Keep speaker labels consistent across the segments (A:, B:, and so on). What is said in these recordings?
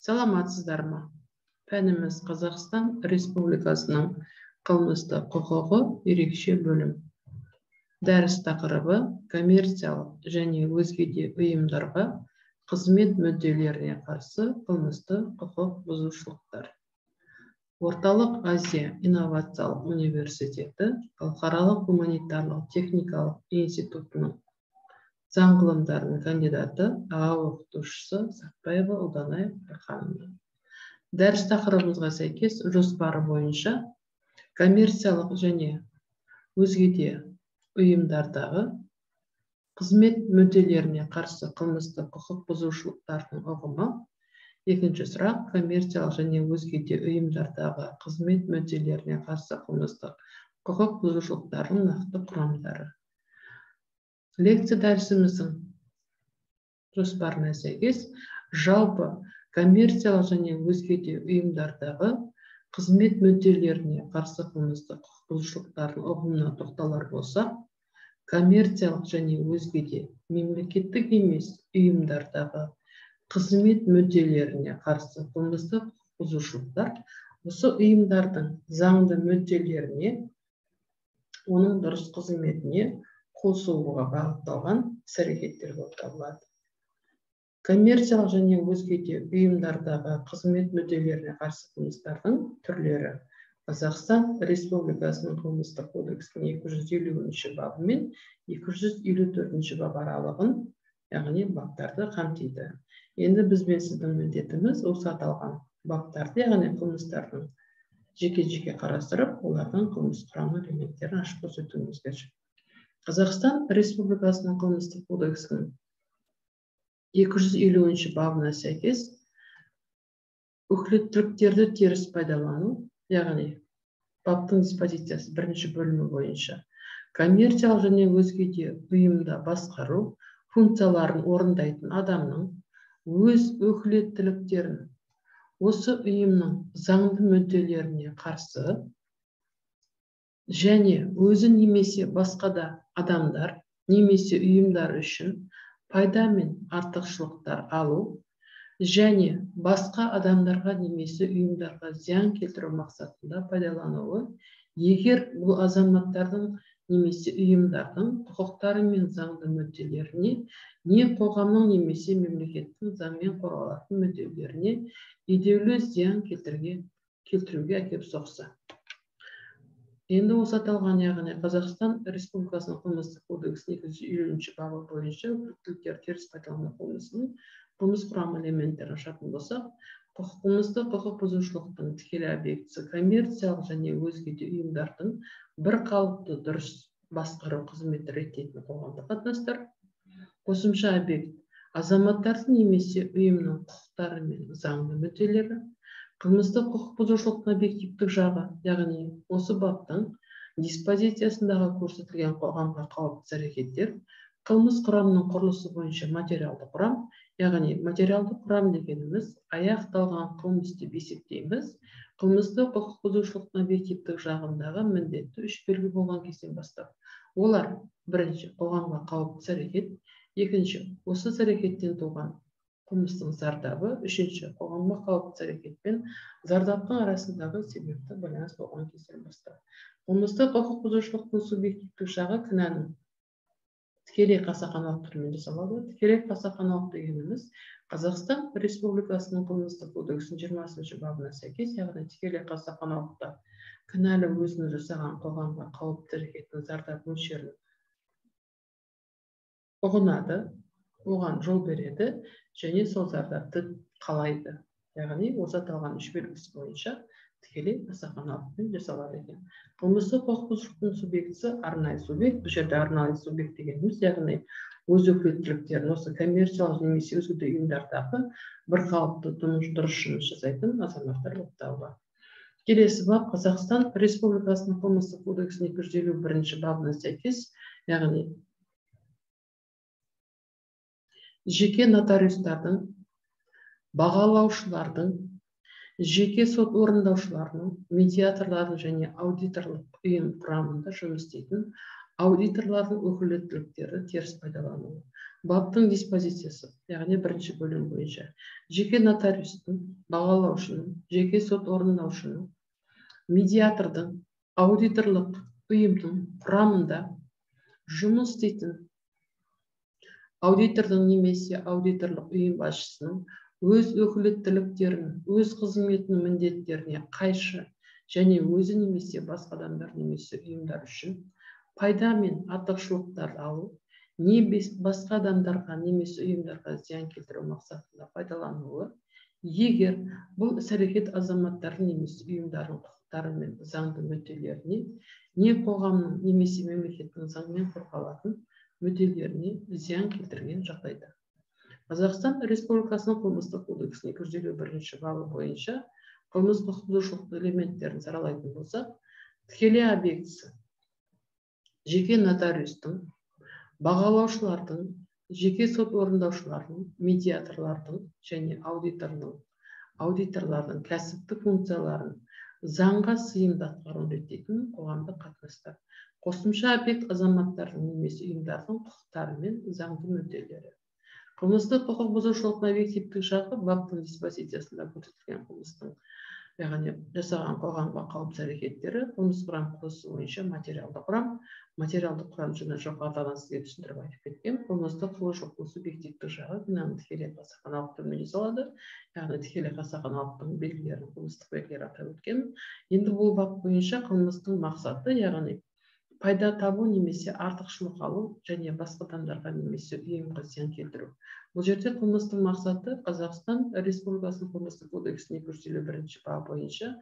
A: Саламатсыздар ма? Пәніміз Қазақстан Республикасының қылмыстық құқығы ерекше бөлім. Дәріс тақырыбы коммерциялық және өзге де ұйымдарға қызмет мүдделеріне қарсы қылмыстық құқық бұзушылықтар. Орталық Азия инновациялық университеті халықаралық гуманитарлық техникалық институтының заң ғылымдарының кандидаты, аға оқытушысы Сақпаева Ұлданай Раханова. Дәріс тақырыбымызға сәйкес жоспары бойынша коммерциялық және өзге де ұйымдардағы қызмет мүдделеріне қарсы қылмыстық құқық бұзушылықтардың ұғымы. Екінші сұрақ, коммерциялық және өзге де ұйымдардағы қызмет мүдделеріне қарсы қылмыстық құқық бұзушылықтардың нақты құрамдары. Лекция дәрісіміздің жоспарына сәйкес жалпы коммерциялық және өзге де ұйымдардағы қызмет мүдделеріне қарсы қылмыстық құқық бұзушылықтардың ұғымына тоқталар болсақ, коммерциялық және өзге де мемлекеттік емес ұйымдардағы қызмет мүдделеріне қарсы қылмыстық құқық бұзушылықтар осы ұйымдардың заңды мүдделеріне, оның дұрыс қызметіне қосылуға бағытталған іс-әрекеттер болып табылады. Коммерциялық және өзге де ұйымдардағы қызмет мүдделеріне қарсы қылмыстардың түрлері Қазақстан Республикасының қылмыстық кодексінің 250-ші бабы мен 254-ші бап аралығын, яғни баптарды қамтиды. Енді біз бен сіздің міндетіміз осы аталған баптарды, яғни қылмыстардың жеке-жеке қарастырып, олардың қылмыс құрамы элементтерін ашып көрсетуіміз керек. Қазақстан Республикасының қылмыстық кодексінің 250-ші бабына сәйкес өкілеттіктерді теріс пайдалану, яғни баптың диспозициясы 1-ші бөлімі бойынша коммерциялық және өзге де ұйымда басқару функцияларын орындайтын адамның өз өкілеттіктерін осы ұйымның заңды мүдделеріне қарсы және өзі немесе басқа да адамдар немесе ұйымдар үшін пайда мен артықшылықтар алу және басқа адамдарға немесе ұйымдарға зиян келтіру мақсатында пайдалануы, егер бұл азаматтардың немесе ұйымдардың құқықтары мен заңды мүдделеріне, не қоғамның немесе мемлекеттің заңмен қорғалатын мүдделеріне едеулі зиян келтіруге әкеп соқса. Енді осы аталған, яғни Қазақстан Республикасының қылмыстық кодексінің 250-ші бабы бойынша өкілеттіктер теріс пайдалану қылмысының қылмыс құрамы элементтерін ашатын болсақ, қылмыстық құқық бұзушылықтың тікелей объектісі коммерциялық және өзге де ұйымдардың бір қалыпты дұрыс басқару қызметі реттейтін қоғамдық қатынастар. Қосымша объект азаматтардың немесе ұйымның құқықтары мен заңды мүдделері. Қылмыстық құқық бұзушылықтың объективтік жағы, яғни осы баптың диспозициясындағы көрсетілген қоғамға қауіпті әрекеттер. Қылмыс құрамының құрылысы бойынша материалды құрам, яғни материалды құрам дегеніміз аяқталған қылмыс деп есептейміз. Қылмыстық құқық бұзушылықтың объективтік жағындағы міндетті үш белгі болған кезден бастап. Олар: бірінші, қоғамға қауіпті әрекет; екінші, осы әрекеттен туған қылмыстың зардабы; үшінші, қоғамға қауіпті әрекет пен зардаптың арасындағы себепті байланыс болған кезден бастап. Қылмыстық құқық бұзушылықтың субъективтік жағы кінәнің тікелей қасақаналық түрімен жасалады. Тікелей қасақаналық дегеніміз Қазақстан Республикасының қылмыстық кодексінің 20-ші бабына сәйкес, яғни тікелей қасақаналықта кінәлі өзінің жасаған қоғамға қауіпті әрекеттің зардап мөлшерін ұғынады, оған жол береді және сол зардапты қалайды. Яғни осы аталған үш белгісі бойынша тікелей қасақаналықпен жасалады екен. Қылмыстық құқық бұзушылықтың субъектісі арнайы субъект. Бұл жерде арнайы субъект дегеніміз, яғни өз өкілеттіктерін осы коммерциялық немесе өзге де ұйымдардағы бір қалыпты дұрыс жұмыс жасайтын азаматтар болып табылады. Келесі бап Қазақстан Республикасының қылмыстық кодексінің 251-ші бабына сәйкес, яғни жеке нотариустардың, бағалаушылардың, жеке сот орындаушыларының, медиаторлардың және аудиторлық ұйым құрамында жұмыс істейтін аудиторлардың өкілеттіліктері теріс пайдалануы. Баптың диспозициясы, яғни бірінші бөлім бойынша жеке нотариустың, бағалаушының, жеке сот орындаушының, медиатордың, аудиторлық ұйымның құрамында жұмыс істейтін аудитордың немесе аудиторлық ұйым басшысының өз өкілеттіліктерін, өз қызметінің міндеттеріне қайшы және өзі немесе басқа адамдар немесе ұйымдар үшін пайда мен артықшылықтар алу, не басқа адамдарға немесе ұйымдарға зиян келтіру мақсатында пайдалануы, егер бұл іс-әрекет азаматтардың немесе ұйымдардың құқықтары мен заңды мүдделеріне, не қоғамның немесе мемлекеттің заңмен қорғалатын мүдделеріне зиян келтірген жағдайда. Қазақстан Республикасының қылмыстық кодексінің 251 бабы бойынша қылмыс құқық бұзушылық элементтерін саралайтын болсақ, тікелей объектісі жеке нотариустың, бағалаушылардың, жеке сот орындаушылардың, медиаторлардың және аудиторлардың кәсіптік функцияларын заңға сыйымды атқаруын реттейтін қоғамдық қатынастар. Қосымша объект азаматтардың немесе ұйымдардың құқықтары мен заңды мүдделері. Қылмыстық құқық бұзушылықтың объективтік жағы баптың диспозициясында көрсетілген қылмыстың, яғни жасаған қоғамға қауіпсіз әрекеттері, қылмыс құрам құрылысы бойынша материалдық құрам жөнінде жоғарыда сізге түсіндіріп айтып кеткен. Қылмыстық құқық субъективтік жағы кінәні тікелей қасақаналық түрінде жасалады, яғни тікелей қасақаналықтың белгілерін, қылмыстық белгілер атап өткен. Енді бұл бап бойынша қылмыстың мақсаты, яғни пайда табу немесе артықшылық алу және басқа адамдарға немесе ұйымға зиян келтіру. Бұл жерде қылмыстың мақсаты Қазақстан Республикасының қылмыстық кодексінің 251 бабы бойынша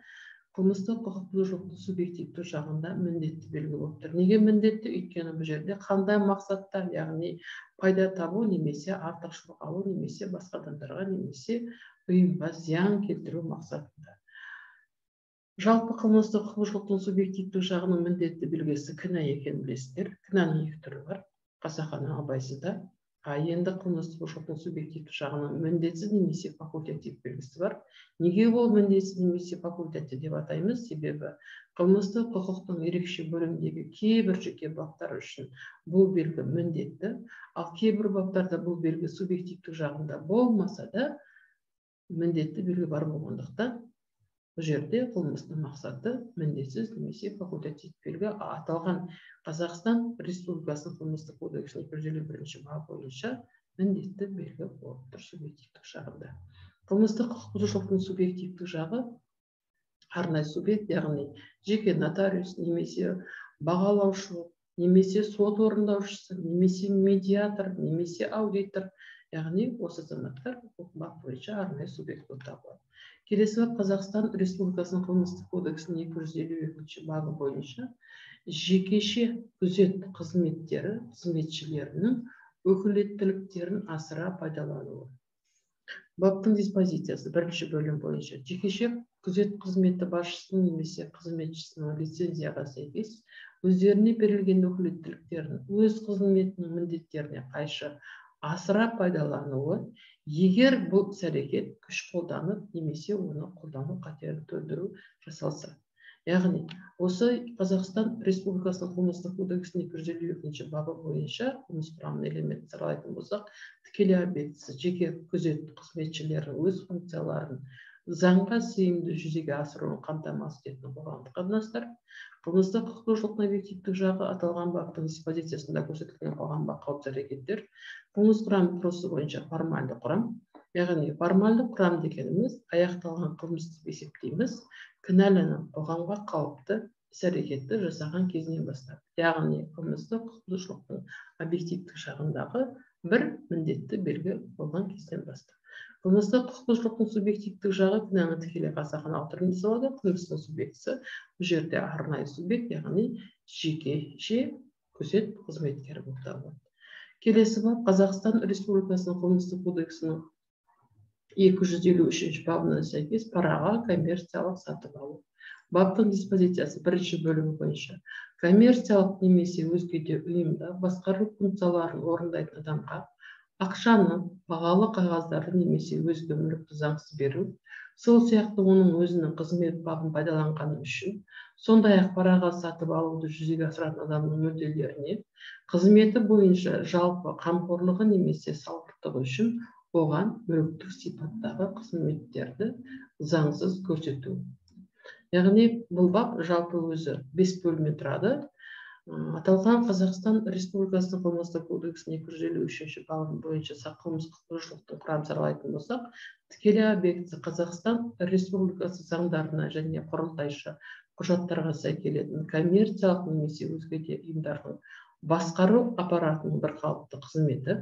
A: қылмыстық құқық бұзушылықтың субъективті жағында міндетті белгі болып тұр. Неге міндетті? Өйткені бұл жерде қандай мақсатта, яғни пайда табу немесе артықшылық алу немесе басқа адамдарға немесе ұйымға зиян келтіру мақсатында. Жалпы қылмыстық құқық бұзушылықтың субъективті жағының міндетті белгісі кінә екенін білесіздер. Кінәнің екі түрі бар: қасақана, абайсызда. Енді қылмыстық бұзушылықтың субъективті жағының міндетсіз немесе факультатив белгісі бар. Неге ол міндетсіз немесе факультатив деп атаймыз? Себебі қылмыстық құқықтың ерекше бөлімдегі кейбір жеке баптар үшін бұл белгі міндетті, ал кейбір баптарда бұл белгі субъективті жағында болмаса да міндетті белгі бар болғандықтан бұл жерде қылмыстың мақсаты міндетсіз немесе факультатив белгі. Аталған Қазақстан Республикасының қылмыстық кодексінің 251 бабы бойынша міндетті белгі болып тұр субъективтік жағында. Қылмыстық құқық бұзушылықтың субъективтік жағы арнайы субъект, яғни жеке нотариус немесе бағалаушы, немесе сот орындаушысы, немесе медиатор, немесе аудитор, яғни осы азаматтар бап бойынша арнайы субъект болып табылады. Келесі бап Қазақстан Республикасының қылмыстық кодексінің 252 бабы бойынша жекеше күзет қызметтері қызметшілерінің өкілеттіліктерін асыра пайдалануы. Баптың диспозициясы бірінші бөлім бойынша жекеше күзет қызметі басшысының немесе қызметшісінің лицензияға сәйкес өздеріне берілген өкілеттіліктерін өз қызметінің міндеттеріне қайшы асыра пайдалануы, егер бұл іс-әрекет күш қолданып немесе оны қолдану қатерін төндіру жасалса. Яғни, осы Қазақстан Республикасының қылмыстық кодексінің 252 бабы бойынша қылмыс құрамының элементін саралайтын болсақ, тікелей объектісі жеке күзет қызметшілері өз функцияларын заңға сыйымды жүзеге асыруын қамтамасыз ететін қоғамдық қатынастар. Қылмыстық құқық бұзушылықтың объективтік жағы аталған баптың диспозициясында көрсетілген қоғамға қауіпсіз әрекеттер. Қылмыс құрам құрылысы бойынша формальды құрам, яғни формальды құрам дегеніміз аяқталған қылмысты есептейміз кінәлінің қоғамға қауіпті іс-әрекетті жасаған кезінен бастап. Яғни қылмыстық құқық бұзушылықтың объективтік жағындағы бір міндетті белгі болған кезден бастап. Қылмыстық құқық бұзушылықтың субъективтік жағы кінәні тікелей қасақаналық түрінде жасалады. Қылмыстың субъектісі бұл жерде арнайы субъект, яғни жекеше күзет қызметкері болып табылады. Келесі бап Қазақстан Республикасының қылмыстық кодексінің 253 бабына сәйкес параға коммерциялық сатып алу. Баптың диспозициясы бірінші бөлімі бойынша коммерциялық немесе өзге де ұйымда басқару функцияларын орындайтын адамға ақшаны, бағалы қағаздарды немесе өзге мүлікті заңсыз беру, сол сияқты оның өзінің қызмет бабын пайдаланғаны үшін, сондай-ақ параға сатып алуды жүзеге асыратын адамның мүдделеріне, қызметі бойынша жалпы қамқорлығы немесе салғырттығы үшін оған мүліктік сипаттағы қызметтерді заңсыз көрсету. Яғни бұл бап жалпы өзі 5 бөлімнен тұрады. Аталған Қазақстан Республикасының қылмыстық кодексінің 253 бабы бойынша қылмыстық құқықбұзушылықтың құрамын саралайтын болсақ, тікелей объектісі Қазақстан Республикасы заңдарына және құрылтайшы құжаттарға сай келетін коммерциялық немесе өзге де ұйымдардың басқару аппаратының бірқалыпты қызметі,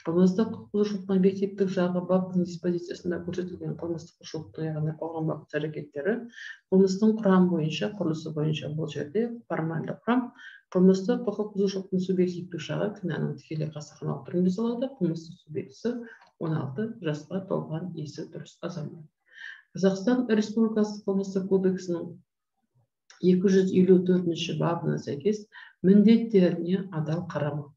A: қылмыстық құқықбұзушылықтың объективтік жағы баптың диспозициясында көрсетілген қылмыстық құқықбұзушылықтың яғни қоғам бақыт әрекеттері, қылмыстың құрамы бойынша, құрылысы бойынша бұл жерде формальды құрам, қылмыстық құқық бұзушылықтың субъективтік жағы кінәнің тікелей қасақаналық түрінде жасалады, қылмыстық субъектісі 16 жасқа толған есі дұрыс азамат. Қазақстан Республикасы қылмыстық кодексінің 254 бабына сәйкес міндеттеріне адал қарамау.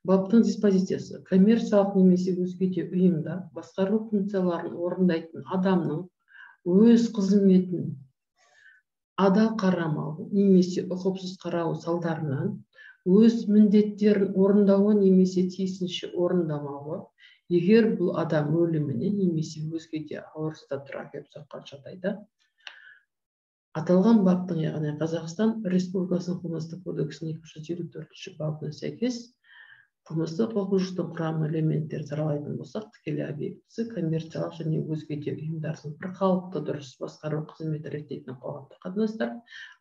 A: Баптың диспозициясы коммерциялық немесе өзге де ұйымда басқару функцияларын орындайтын адамның өз қызметін адал қарамау немесе ұқыпсыз қарау салдарынан өз міндеттерін орындауы немесе тиісінше орындамауы, егер бұл адам өліміне немесе өзге де ауыр сырқатқа әкеліп соққан жағдайда, аталған баптың яғни Қазақстан Республикасының қылмыстық кодексінің 254 бабына сәйкес қылмыстық құқықбұзушылықтың құрамы элементтер саралайтын болсақ, тікелей объектісі коммерциялық және өзге де ұйымдардың бірқалыпты дұрыс басқару қызметі реттейтін қоғамдық қатынастар,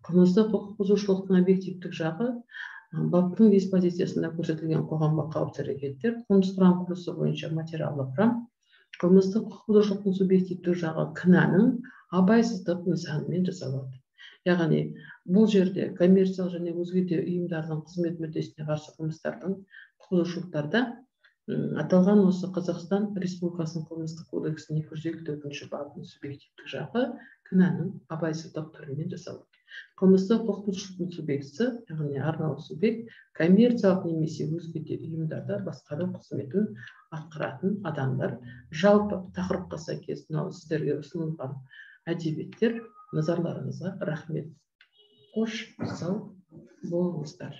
A: қылмыстық құқықбұзушылықтың объективтік жағы баптың диспозициясында көрсетілген қоғамға қауіпсіз әрекеттер, қылмыс құрам құрылысы бойынша материалды құрам, қылмыстық құқықбұзушылықтың субъективтік жағы кінәнің абайсыздық нысанымен жасалады. Яғни бұл жерде коммерциялық және өзге де ұйымдардың қызмет мүддесіне қарсы қылмыстардың құқықбұзушылықтарда аталған осы Қазақстан Республикасының қылмыстық кодексінің 254 бабының субъективтік жағы кінәнің абайсыздық түрімен жасалады. Қылмыстық құқықбұзушылықтың субъектісі, яғни арнаулы субъект, коммерциялық немесе өзге де ұйымдарда басқару қызметін атқаратын адамдар. Жалпы тақырыпқа сәйкес мынау сіздерге ұсынылған әдебиеттер. Назарларыңызға рахмет. Қош сау болыңыздар.